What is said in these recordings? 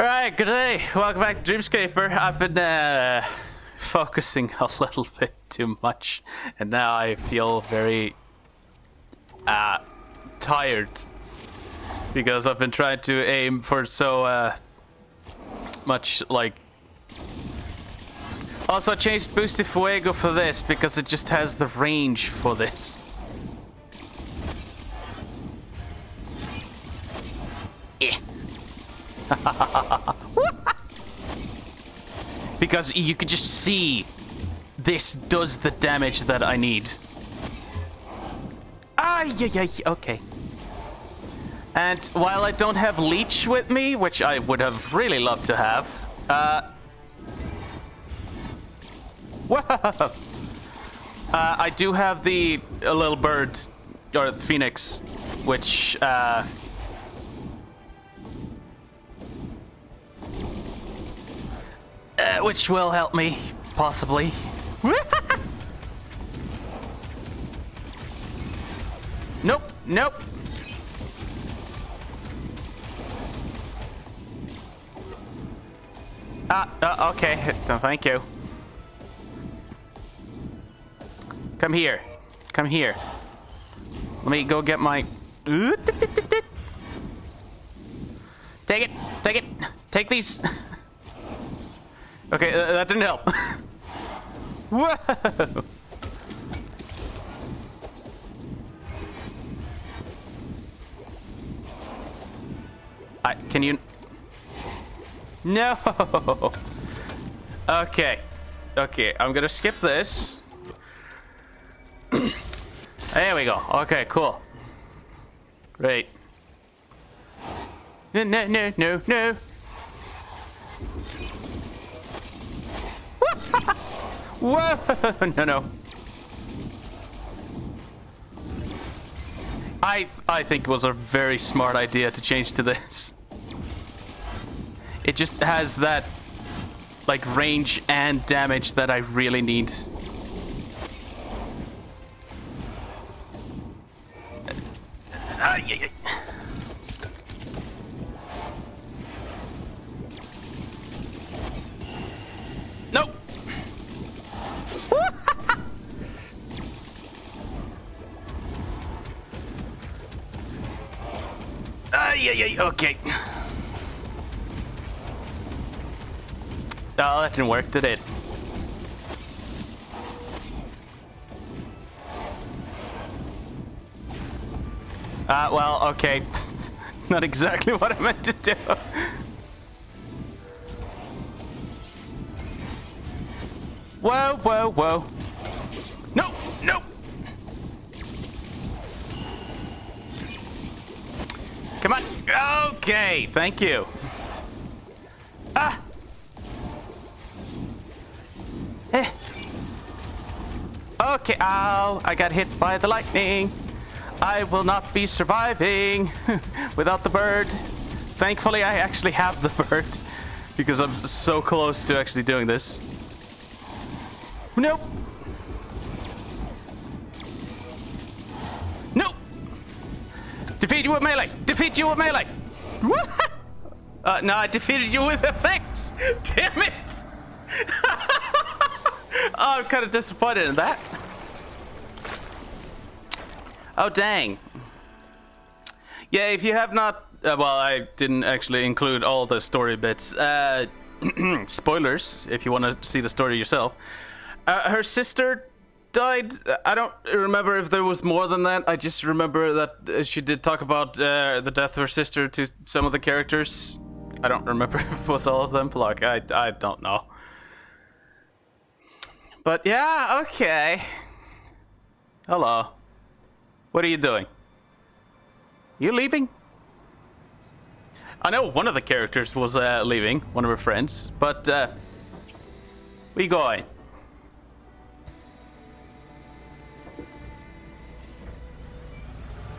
Alright, good day. Welcome back to Dreamscaper. I've been focusing a little bit too much, and now I feel very tired because I've been trying to aim for so much, like. Also, I changed Boosty Fuego for this because it just has the range for this. Yeah. Because you could just see this does the damage that I need. Yeah, okay. And while I don't have Leech with me, which I would have really loved to have, whoa! I do have the little bird, or the phoenix, which, which will help me, possibly. Nope, nope. Okay, no, thank you. Come here. Come here. Let me go get my... Take it! Take it! Take these! Okay, that didn't help. Whoa! Can you... No! Okay. Okay, I'm gonna skip this. There we go. Okay, cool. Great. No, no, no, no, no. Whoa! No, no. I think it was a very smart idea to change to this. It just has that, like, range and damage that I really need. Yeah. Nope. Yeah, okay. Oh, that didn't work, did it? Well, okay. Not exactly what I meant to do. Whoa, whoa, whoa. No, no. Come on. Okay, thank you. Okay, ow, I got hit by the lightning. I will not be surviving without the bird. Thankfully, I actually have the bird because I'm so close to actually doing this. Nope. Nope. Defeat you with melee. Defeat you with melee. No, I defeated you with effects. Damn it. Oh, I'm kind of disappointed in that. Oh, dang. Yeah, if you have not... well, I didn't actually include all the story bits. Spoilers, if you want to see the story yourself. Her sister died. I don't remember if there was more than that. I just remember that she did talk about the death of her sister to some of the characters. I don't remember if it was all of them. Like, I don't know. But yeah, okay. Hello. What are you doing? You leaving? I know one of the characters was leaving, one of her friends, but where you going?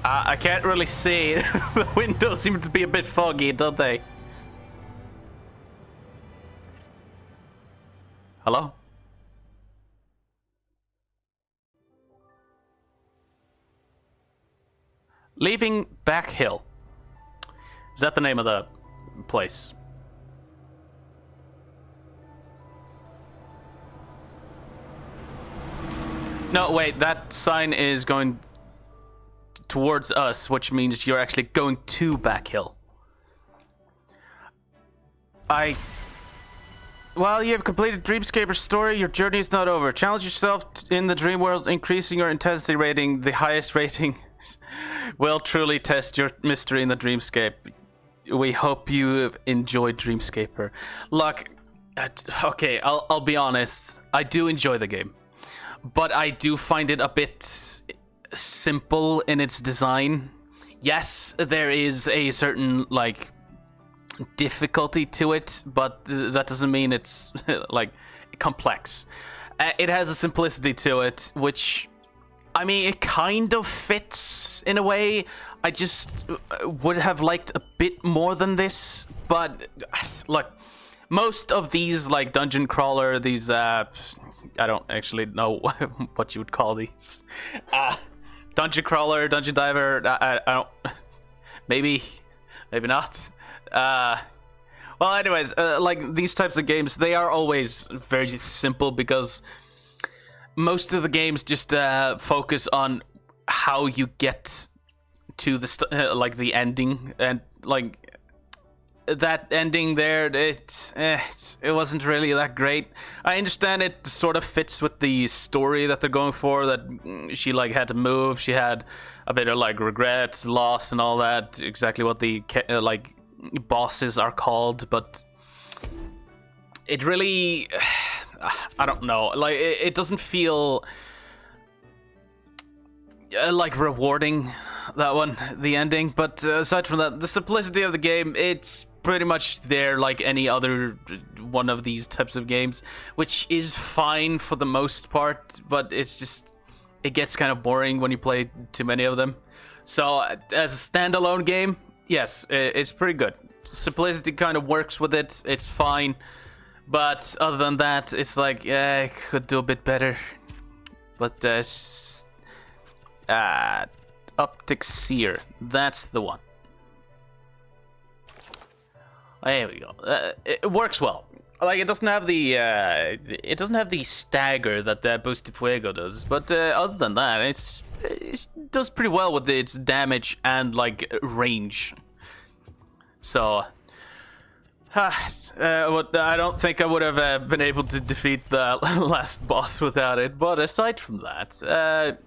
I can't really see. The windows seem to be a bit foggy, don't they? Hello? Leaving Back Hill. Is that the name of the place? No, wait, that sign is going towards us, which means you're actually going to back hill. Well, you have completed Dreamscaper's story. Your journey is not over. Challenge yourself in the dream world, increasing your intensity rating. The highest rating will truly test your mystery in the dreamscape. We hope you enjoyed Dreamscaper. Look, okay, I'll be honest. I do enjoy the game, but I do find it a bit simple in its design. Yes, there is a certain, like, difficulty to it, but that doesn't mean it's like complex. It has a simplicity to it, which, I mean, it kind of fits in a way. I just would have liked a bit more than this, but look, most of these, like, dungeon crawler, these I don't actually know what you would call these, dungeon crawler, dungeon diver, I don't, maybe not. Well, anyways, like, these types of games, they are always very simple because most of the games just focus on how you get to the like the ending, and like that ending there, it wasn't really that great. I understand it sort of fits with the story that they're going for, that she, like, had to move, she had a bit of, like, regret, loss, and all that, exactly what the like bosses are called, but it really, I don't know, like, it doesn't feel like rewarding, that one, the ending. But aside from that, the simplicity of the game, it's pretty much there like any other one of these types of games, which is fine for the most part, but it's just, it gets kind of boring when you play too many of them. So as a standalone game, yes, it's pretty good. Simplicity kind of works with it, it's fine, but other than that, it's like, yeah, I could do a bit better. But Optic Seer, that's the one. There we go. It works well. Like, it doesn't have the stagger that the Boost de Fuego does, but other than that, it does pretty well with its damage and, like, range. So, I don't think I would have been able to defeat the last boss without it. But aside from that,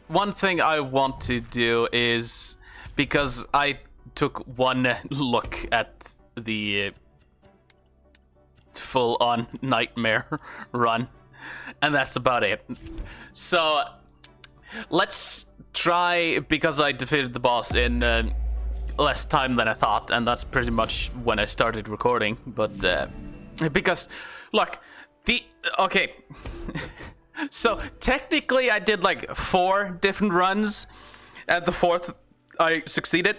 one thing I want to do is, because I took one look at the full-on nightmare run, and that's about it. So let's try, because I defeated the boss in less time than I thought, and that's pretty much when I started recording, but because, look, okay, so technically I did like 4 different runs, and the 4th I succeeded.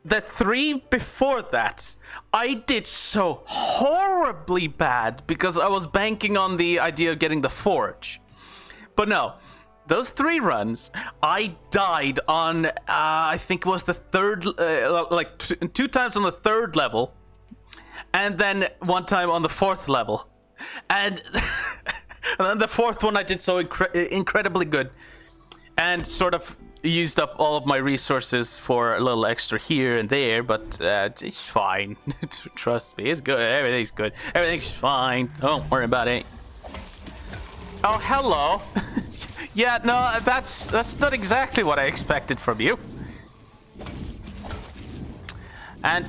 The 3 before that, I did so horribly bad because I was banking on the idea of getting the forge. But no, those 3 runs, I died on, I think it was the 3rd, like 2 times on the 3rd level, and then 1 time on the 4th level. And, and then the 4th one I did so incredibly good, and sort of used up all of my resources for a little extra here and there, but it's fine. Trust me, it's good. Everything's good. Everything's fine. Don't worry about it. Oh, hello. Yeah, no, that's not exactly what I expected from you. And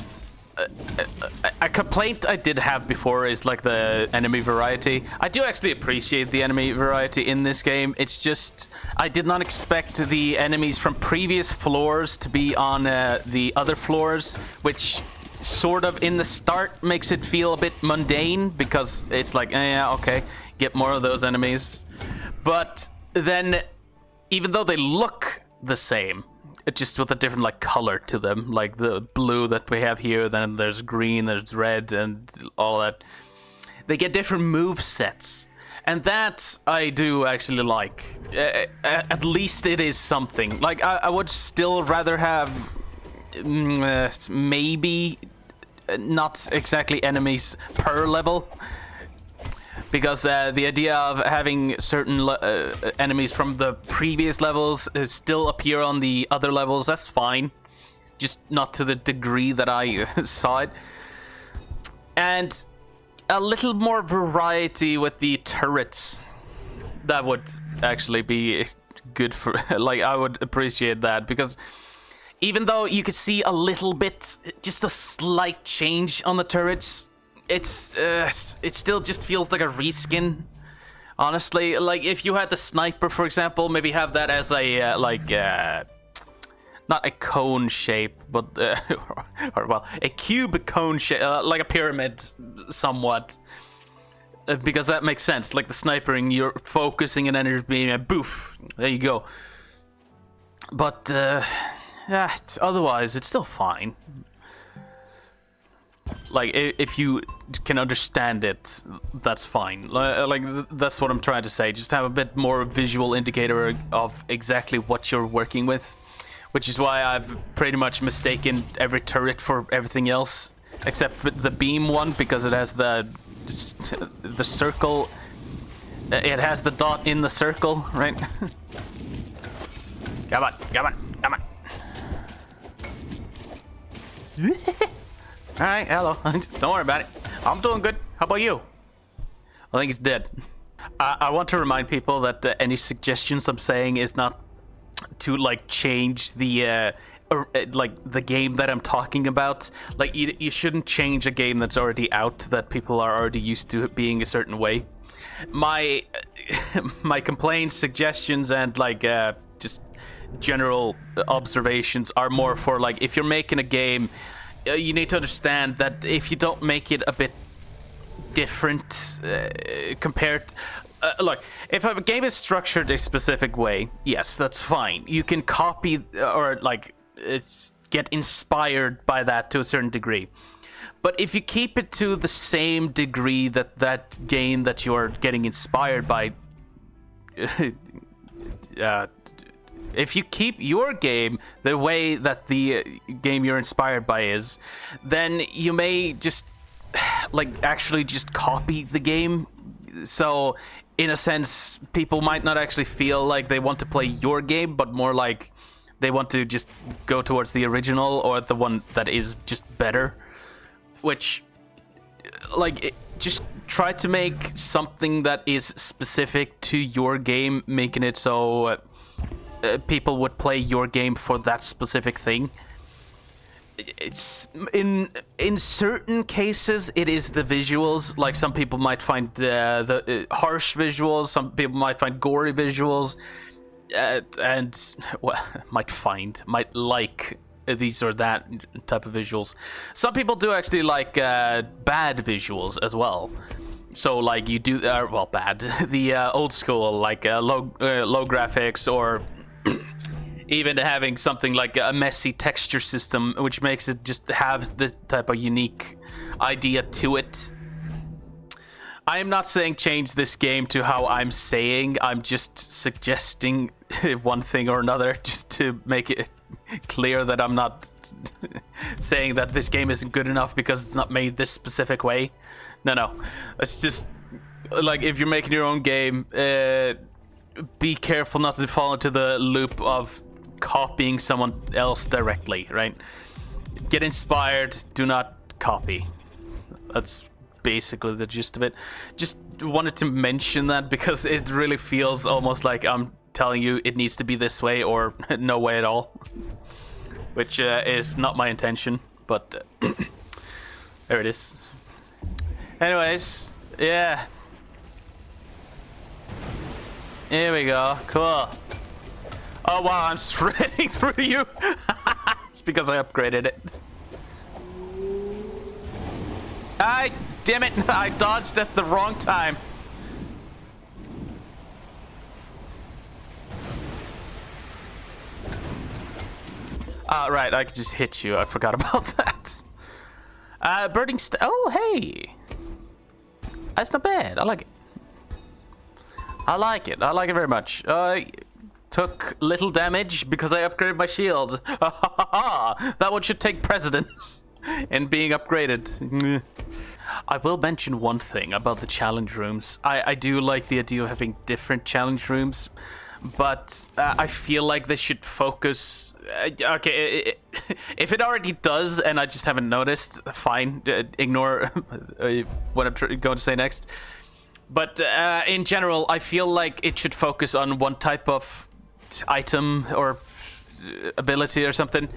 a complaint I did have before is like the enemy variety. I do actually appreciate the enemy variety in this game. It's just, I did not expect the enemies from previous floors to be on the other floors, which sort of in the start makes it feel a bit mundane, because it's like, yeah, okay, get more of those enemies. But then, even though they look the same, just with a different, like, color to them, like the blue that we have here, then there's green, there's red, and all that. They get different move sets, and that I do actually like. At least it is something. Like, I would still rather have maybe not exactly enemies per level, because the idea of having certain enemies from the previous levels still appear on the other levels, that's fine. Just not to the degree that I saw it. And a little more variety with the turrets. That would actually be good for, like, I would appreciate that, because even though you could see a little bit, just a slight change on the turrets, it still just feels like a reskin. Honestly, like if you had the sniper, for example, maybe have that as a not a cone shape, but or well, a cube cone shape, like a pyramid, somewhat. Because that makes sense. Like the snipering, you're focusing an energy beam, and boof, there you go. But yeah, otherwise, it's still fine. Like if you can understand it, that's fine. Like that's what I'm trying to say. Just have a bit more visual indicator of exactly what you're working with, which is why I've pretty much mistaken every turret for everything else, except for the beam one, because it has the circle. It has the dot in the circle, right? Come on, come on, come on. Alright, hello. Don't worry about it. I'm doing good. How about you? I think it's dead. I want to remind people that any suggestions I'm saying is not to like change the like the game that I'm talking about. Like you shouldn't change a game that's already out, that people are already used to it being a certain way. My complaints, suggestions, and like just general observations are more for like, if you're making a game, you need to understand that if you don't make it a bit different compared look, if a game is structured a specific way, yes, that's fine. You can copy or like get inspired by that to a certain degree. But if you keep it to the same degree that that game that you're getting inspired by, if you keep your game the way that the game you're inspired by is, then you may just like actually just copy the game. So in a sense, people might not actually feel like they want to play your game, but more like they want to just go towards the original or the one that is just better. Which, like, just try to make something that is specific to your game, making it so people would play your game for that specific thing. It's in certain cases it is the visuals. Like some people might find the harsh visuals, some people might find gory visuals, and well, might like these or that type of visuals. Some people do actually like bad visuals as well. So like you do well, bad the old school, like low graphics, or even having something like a messy texture system, which makes it just have this type of unique idea to it. I am not saying change this game to how I'm saying. I'm just suggesting one thing or another, just to make it clear that I'm not saying that this game isn't good enough because it's not made this specific way. No. It's just like, if you're making your own game, be careful not to fall into the loop of copying someone else directly, right? Get inspired, do not copy. That's basically the gist of it. Just wanted to mention that because it really feels almost like I'm telling you it needs to be this way or no way at all, which is not my intention, but there it is. Anyways, yeah, here we go. Cool. Oh wow, I'm shredding through you. It's because I upgraded it. Damn it, I dodged at the wrong time. Right, I could just hit you. I forgot about that. Birding oh, hey. That's not bad. I like it. I like it very much. Took little damage because I upgraded my shield. That one should take precedence. and being upgraded. I will mention one thing about the challenge rooms. I do like the idea of having different challenge rooms, but I feel like they should focus... okay, if it already does and I just haven't noticed, fine, ignore what I'm going to say next. But in general, I feel like it should focus on one type of item or ability or something.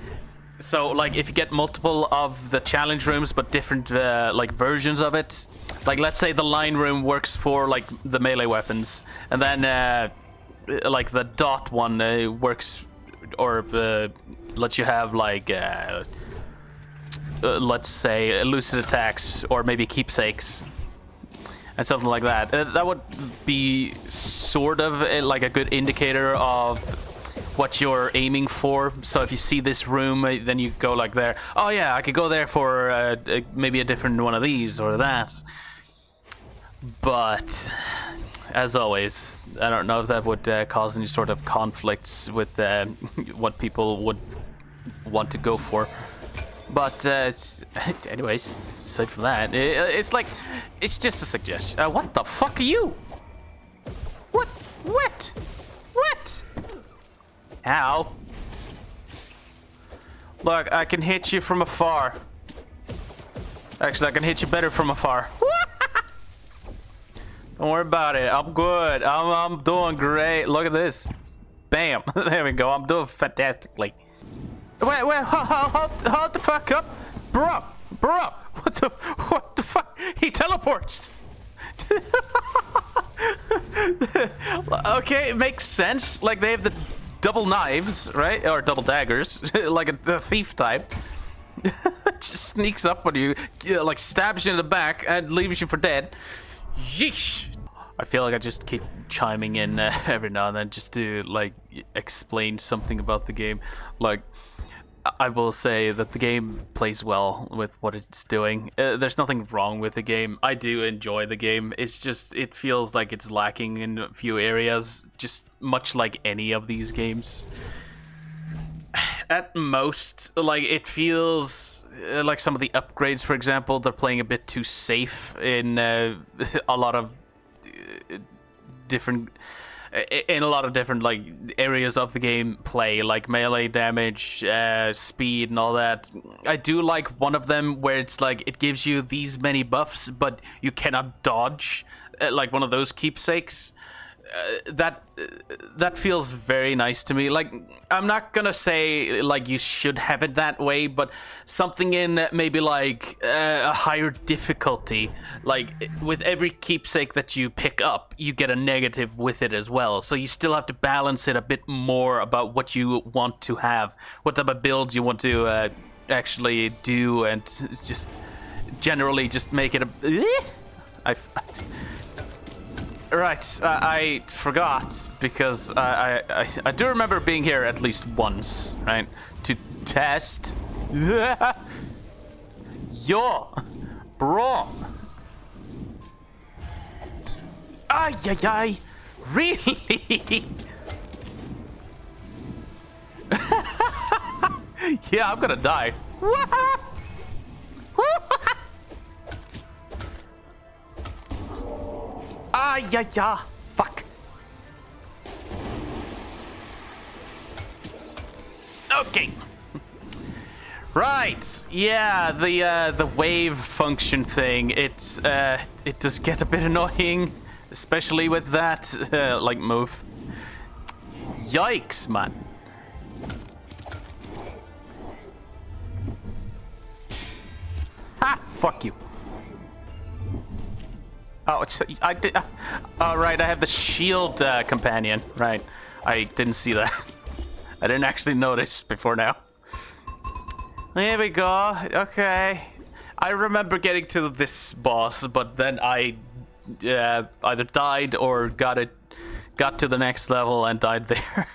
So, like, if you get multiple of the challenge rooms, but different, like, versions of it. Like, let's say the line room works for, like, the melee weapons. And then, like, the dot one works, or lets you have, like, let's say, elusive attacks, or maybe keepsakes. And something like that. That would be sort of, like, a good indicator of what you're aiming for. So if you see this room, then you go like there. Oh yeah, I could go there for maybe a different one of these or that. But as always, I don't know if that would cause any sort of conflicts with what people would want to go for. But anyways, aside from that, it's like, it's just a suggestion. What the fuck are you? What? What? What? Ow. Look, I can hit you from afar. Actually, I can hit you better from afar. Don't worry about it. I'm good. I'm doing great. Look at this. Bam. There we go. I'm doing fantastically. Wait, hold the fuck up. Bro. What the fuck? He teleports. Okay, it makes sense. Like, they have the double knives, right? Or double daggers, like the thief type. Just sneaks up on you, like stabs you in the back and leaves you for dead. Yeesh. I feel like I just keep chiming in every now and then just to, like, explain something about the game. Like, I will say that the game plays well with what it's doing. There's nothing wrong with the game. I do enjoy the game. It's just, it feels like it's lacking in a few areas, just much like any of these games. At most, like, it feels like some of the upgrades, for example, they're playing a bit too safe in a lot of different... in a lot of different, like, areas of the gameplay, like melee damage, speed, and all that. I do like one of them where it's like it gives you these many buffs, but you cannot dodge, like one of those keepsakes. That feels very nice to me. Like, I'm not gonna say like you should have it that way, but something in maybe like a higher difficulty, like with every keepsake that you pick up, you get a negative with it as well. So you still have to balance it a bit more about what you want to have, what type of builds you want to actually do, and just generally just make it a. Right, I forgot, because I do remember being here at least once, right? To test. Yo, bro. Ay, ay, ay. Really? Yeah, I'm gonna die. Ah, yeah. Fuck. Okay. Right. Yeah, the wave function thing. It does get a bit annoying, especially with that like move. Yikes, man. Ha! Fuck you. Oh, I did. Oh, right. I have the shield companion. Right. I didn't see that. I didn't actually notice before now. There we go. Okay. I remember getting to this boss, but then I either died or got to the next level and died there.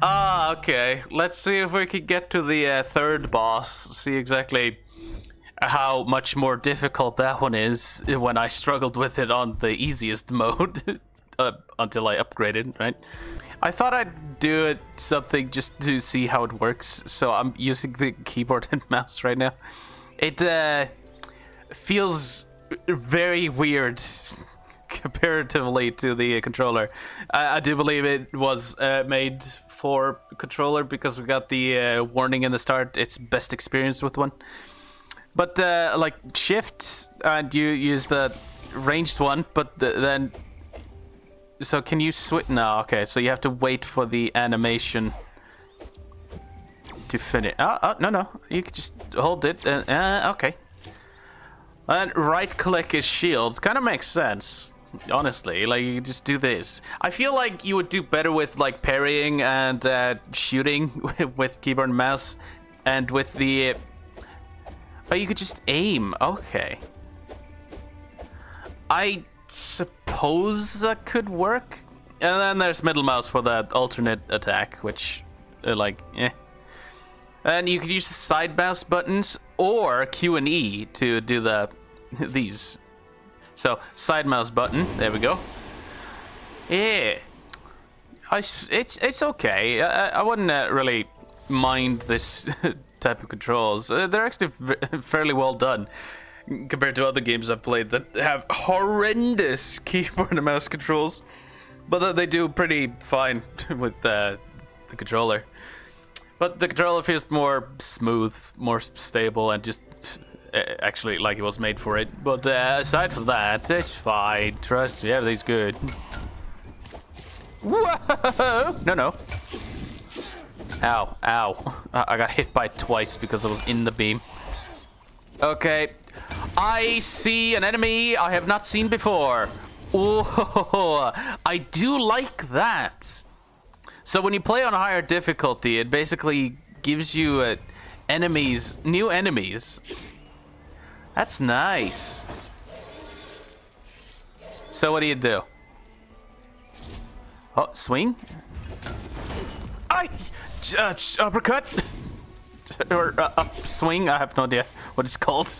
Ah, okay. Let's see if we can get to the third boss. See exactly how much more difficult that one is when I struggled with it on the easiest mode until I upgraded, right? I thought I'd do it something just to see how it works, so I'm using the keyboard and mouse right now. It feels very weird comparatively to the controller. I do believe it was made for controller because we got the warning in the start. It's best experience with one. But like shift and you use the ranged one, but then so can you switch? No, okay. So you have to wait for the animation to finish. No, you can just hold it. Okay. And right click is shield. Kind of makes sense, honestly. Like you just do this. I feel like you would do better with like parrying and shooting with keyboard and mouse, and with the. Oh, you could just aim. Okay. I suppose that could work. And then there's middle mouse for that alternate attack, which, And you could use the side mouse buttons or Q and E to do these. So side mouse button. There we go. Yeah. It's okay. I wouldn't really mind this type of controls. They're actually fairly well done compared to other games I've played that have horrendous keyboard and mouse controls, but they do pretty fine with the controller. But the controller feels more smooth, more stable, and just actually like it was made for it. But aside from that, it's fine. Trust me, everything's good. Whoa! No. Ow, ow. I got hit by it twice because I was in the beam. Okay. I see an enemy I have not seen before. Oh, I do like that. So when you play on a higher difficulty, it basically gives you new enemies. That's nice. So what do? Oh, swing? Uppercut? Or upswing? I have no idea what it's called.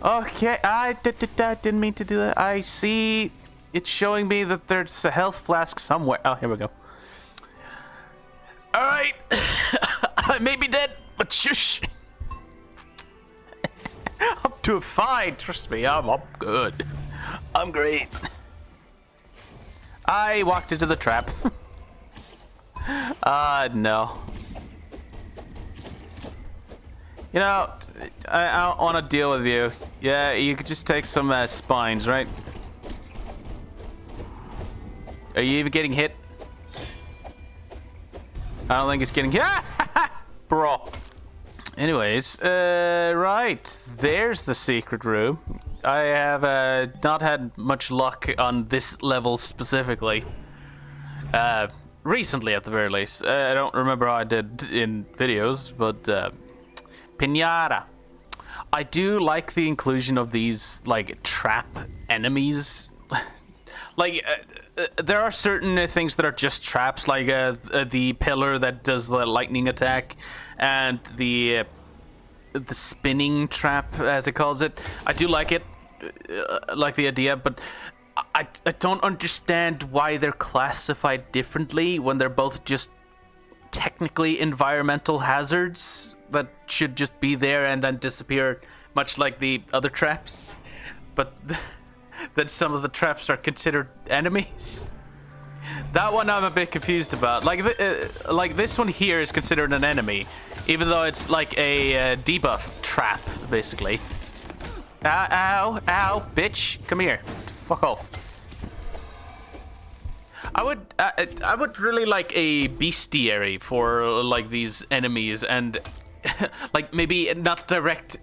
Okay, I didn't mean to do that. I see it's showing me that there's a health flask somewhere. Oh, here we go. Alright. I may be dead, but shush. I'm doing fine. Trust me, I'm good. I'm great. I walked into the trap. No. You know, I don't want to deal with you. Yeah, you could just take some spines, right? Are you even getting hit? I don't think it's getting hit. Bro. Anyways, right. There's the secret room. I have not had much luck on this level specifically. Recently, at the very least. I don't remember how I did in videos, but Pinata. I do like the inclusion of these like trap enemies. Like there are certain things that are just traps, like the pillar that does the lightning attack, and the spinning trap, as it calls it. I do like it, like the idea, but I don't understand why they're classified differently when they're both just technically environmental hazards that should just be there and then disappear, much like the other traps. But that some of the traps are considered enemies. That one I'm a bit confused about. Like this one here is considered an enemy, even though it's like a debuff trap, basically. Ow, ow, bitch, come here, fuck off. I would really like a bestiary for like these enemies, and like maybe not direct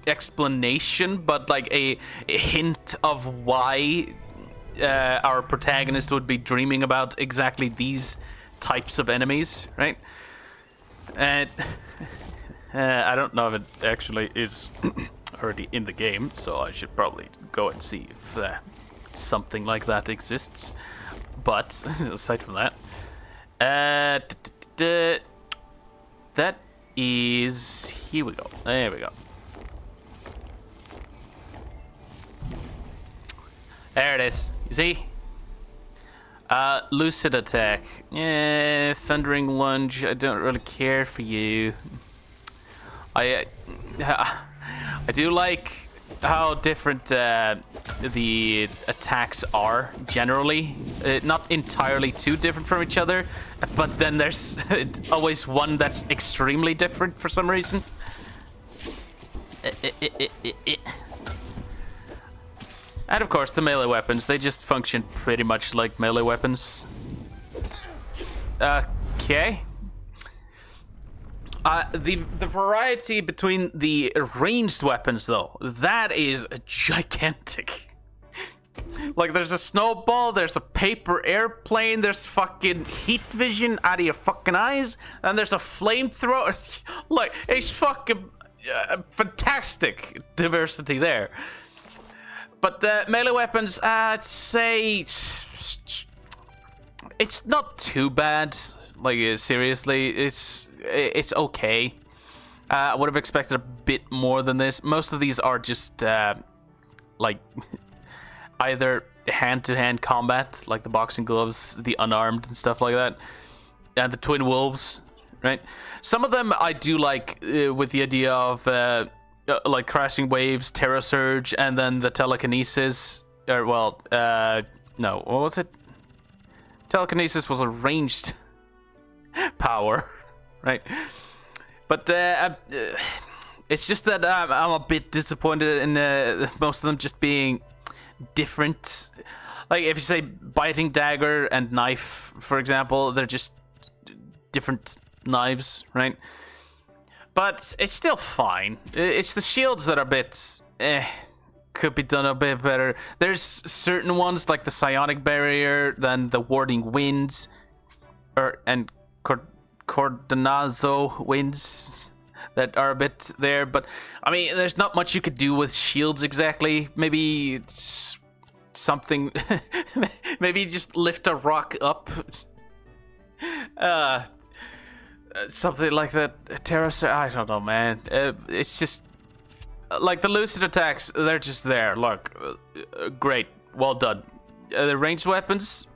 explanation, but like a hint of why our protagonist would be dreaming about exactly these types of enemies, right? And I don't know if it actually is already in the game, so I should probably go and see if something like that exists. But aside from that, that is, here we go. There we go. There it is. You see? Lucid attack. Yeah, thundering lunge. I don't really care for you. I do like how different the attacks are generally. Not entirely too different from each other, but then there's always one that's extremely different for some reason. And of course, the melee weapons, they just function pretty much like melee weapons. Okay. The variety between the ranged weapons, though, that is gigantic. Like, there's a snowball, there's a paper airplane, there's fucking heat vision out of your fucking eyes, and there's a flamethrower. Like, it's fucking fantastic diversity there. But melee weapons, I'd say it's not too bad. Like, seriously, it's okay. I would have expected a bit more than this. Most of these are just like either hand-to-hand combat, like the boxing gloves, the unarmed and stuff like that, and the twin wolves, right? Some of them I do like with the idea of like crashing waves, terra surge, and then the telekinesis. Or well, no, what was it? Telekinesis was a ranged power, right? But it's just that I'm a bit disappointed in most of them just being different. Like, if you say biting dagger and knife, for example, they're just different knives, right? But it's still fine. It's the shields that are a bit could be done a bit better. There's certain ones like the psionic barrier, then the warding winds, and Cordanazo winds that are a bit there. But I mean, there's not much you could do with shields exactly. Maybe it's something. Maybe just lift a rock up. Something like that. I don't know, man. It's just like the lucid attacks. They're just there. Look, great, well done. The ranged weapons,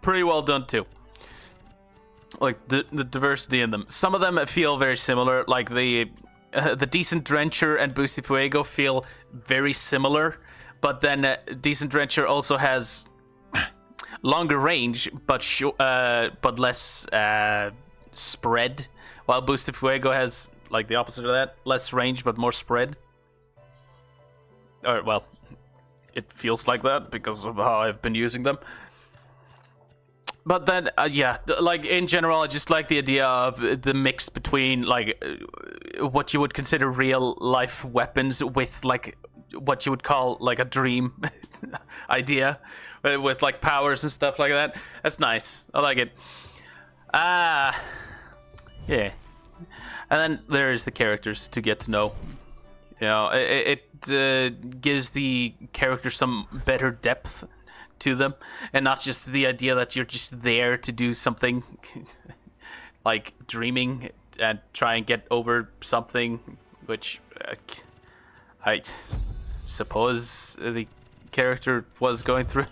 pretty well done too. Like the diversity in them. Some of them feel very similar. Like the Decent Drencher and Boosty Fuego feel very similar, but then Decent Drencher also has longer range, but less spread, while Boosty Fuego has like the opposite of that, less range but more spread. Or well, it feels like that because of how I've been using them. But then, yeah, like in general, I just like the idea of the mix between like what you would consider real life weapons with like what you would call like a dream idea with like powers and stuff like that. That's nice. I like it. Yeah. And then there's the characters to get to know. You know, it gives the characters some better depth to them, and not just the idea that you're just there to do something like dreaming and try and get over something, which I suppose the character was going through.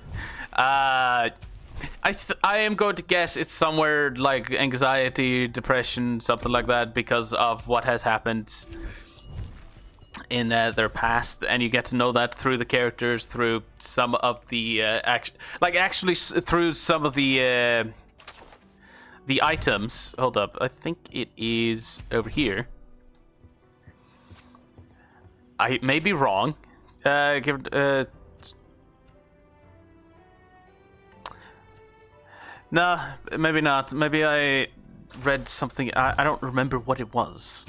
I am going to guess it's somewhere like anxiety, depression, something like that, because of what has happened in their past, and you get to know that through the characters, through some of the through some of the items. Hold up, I think it is over here. I may be wrong. No, maybe not. Maybe I read something. I don't remember what it was.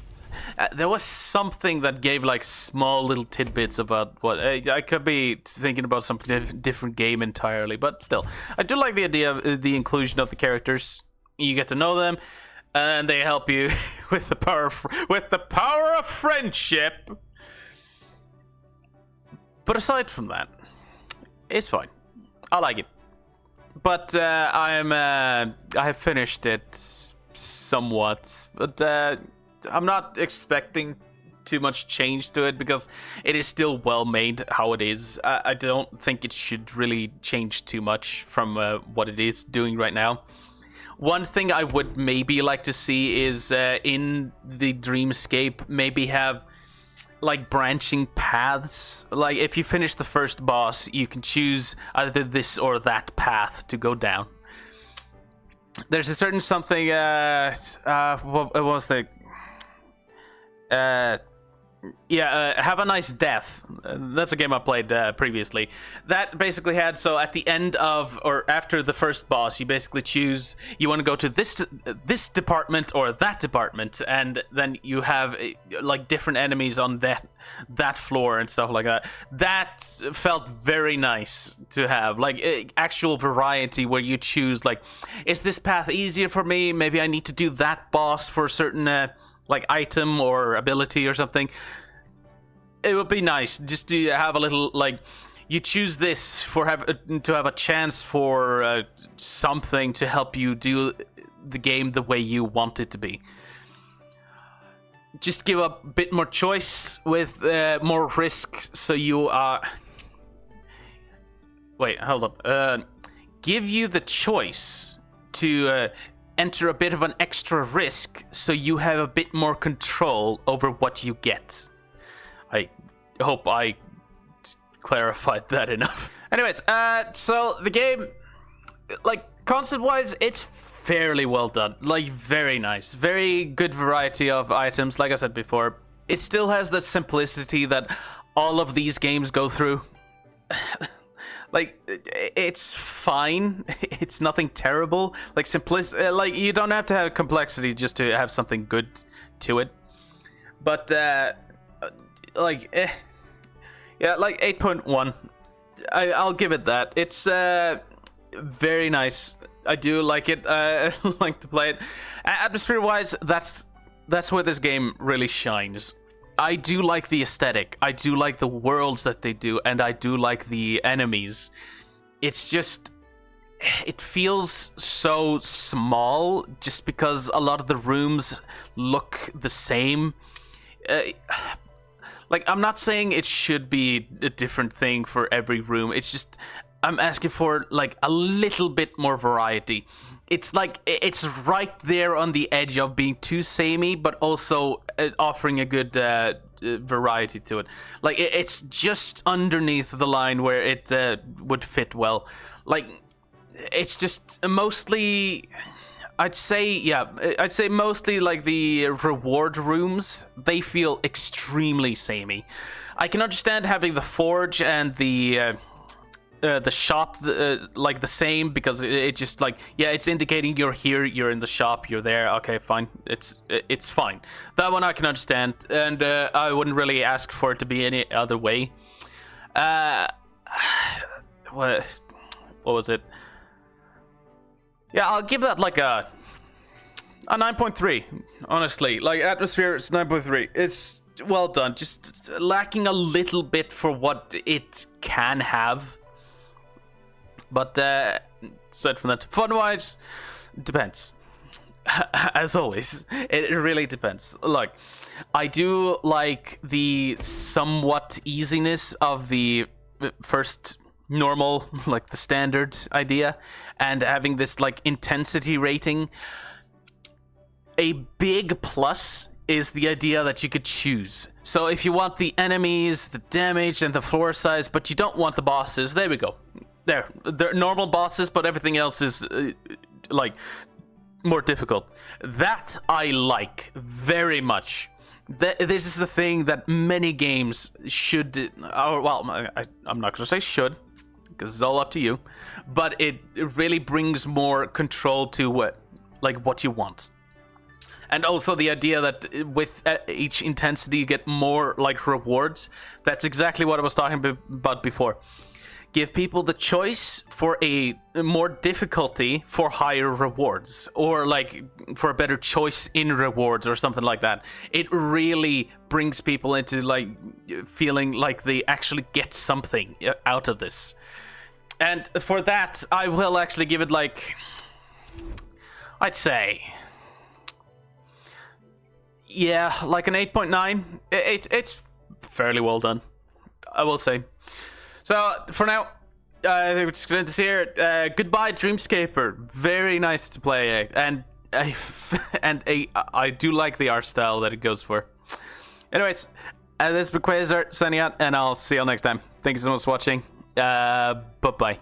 There was something that gave like small little tidbits about what I could be thinking about some different game entirely, but still, I do like the idea of the inclusion of the characters. You get to know them, and they help you with the power of friendship. But aside from that, it's fine. I like it. But I have finished it somewhat, but I'm not expecting too much change to it because it is still well made how it is. I don't think it should really change too much from what it is doing right now. One thing I would maybe like to see is in the Dreamscape maybe have like branching paths. Like if you finish the first boss, you can choose either this or that path to go down. There's a certain something. What was the? Have a Nice Death. That's a game I played previously. That basically had, so at the end of or after the first boss, you basically choose you want to go to this department or that department, and then you have like different enemies on that floor and stuff like that. That felt very nice to have, like actual variety where you choose like, is this path easier for me? Maybe I need to do that boss for a certain like item or ability or something. It would be nice just to have a little, like, you choose this to have a chance for something to help you do the game the way you want it to be. Just give a bit more choice with more risk, so you are. Wait, hold up. Give you the choice to enter a bit of an extra risk, so you have a bit more control over what you get. I hope I clarified that enough. Anyways, so the game, like, concept-wise, it's fairly well done. Like, very nice. Very good variety of items, like I said before. It still has that simplicity that all of these games go through. Like, it's fine. It's nothing terrible. Like, like, you don't have to have complexity just to have something good to it. But, like, yeah, like 8.1. I'll give it that. It's, very nice. I do like it. I like to play it. Atmosphere-wise, that's where this game really shines. I do like the aesthetic. I do like the worlds that they do, and I do like the enemies. It's just, it feels so small just because a lot of the rooms look the same. Like, I'm not saying it should be a different thing for every room. It's just, I'm asking for, like, a little bit more variety. It's like, it's right there on the edge of being too samey, but also offering a good variety to it. Like, it's just underneath the line where it would fit well. Like, it's just mostly, I'd say mostly like the reward rooms, they feel extremely samey. I can understand having the forge and the shop like the same, because it just like, yeah, it's indicating you're here, you're in the shop, you're there. Okay, fine, it's fine. That one I can understand, and I wouldn't really ask for it to be any other way. What was it? Yeah, I'll give that like a 9.3. Honestly, like, atmosphere is 9.3. It's well done, just lacking a little bit for what it can have. But aside from that, fun-wise, depends. As always, it really depends. Like, I do like the somewhat easiness of the first normal, like the standard idea, and having this like intensity rating. A big plus is the idea that you could choose. So if you want the enemies, the damage, and the floor size, but you don't want the bosses, there we go. They're normal bosses, but everything else is like more difficult. That I like very much. This is the thing that many games should, or well, I'm not gonna say should, because it's all up to you, but it really brings more control to what you want. And also the idea that with each intensity you get more like rewards. That's exactly what I was talking about before. Give people the choice for a more difficulty for higher rewards, or like for a better choice in rewards or something like that. It really brings people into like feeling like they actually get something out of this. And for that, I will actually give it like, I'd say, Yeah, like an 8.9. It's fairly well done, I will say. So for now, I think we're just going to here. Goodbye, Dreamscaper. Very nice to play, and I do like the art style that it goes for. Anyways, this has been Quazzar signing out, and I'll see you all next time. Thank you so much for watching. Bye bye.